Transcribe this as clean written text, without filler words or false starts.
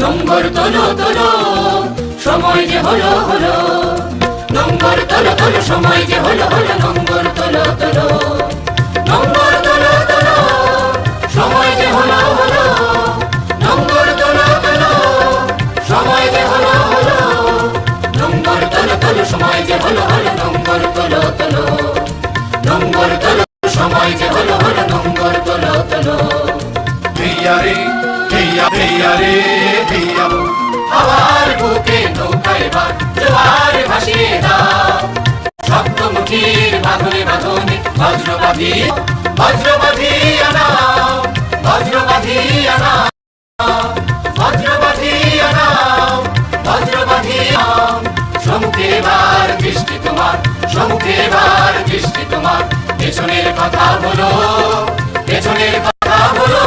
নম্বর তোলো তোলো সময় যে হলো হলো, নম্বর তোলো তোলো সময় যে হলো হলো, নম্বর তোলো তোলো, নম্বর তোলো তোলো সময় যে হলো হলো, নম্বর তোলো তোলো সময় যে হলো হলো, নম্বর তোলো তোলো সময় যে হলো হলো, নম্বর তোলো তোলো, নম্বর তোলো সময় যে হলো হলো, নম্বর তোলো তোলো। হেইয়া রে হেইয়া হেইয়া রে হেইয়া, হাওয়ার বুকে নৌকায় ভার জোয়ার ভাসিয়ে দাও, শব্দমুখীর বাঁধনে বাঁধনে বজ্র বাঁধিয়ে, বজ্র বাঁধিয়ে নাও, বজ্র বাঁধিয়ে নাও, বজ্র বাঁধিয়ে নাও, বজ্র বাঁধিয়ে নাও। সম্মুখে এবার দৃষ্টি তোমার, সম্মুখে এবার দৃষ্টি তোমার, পেছনের কথা বলো, পেছনের কথা বলো।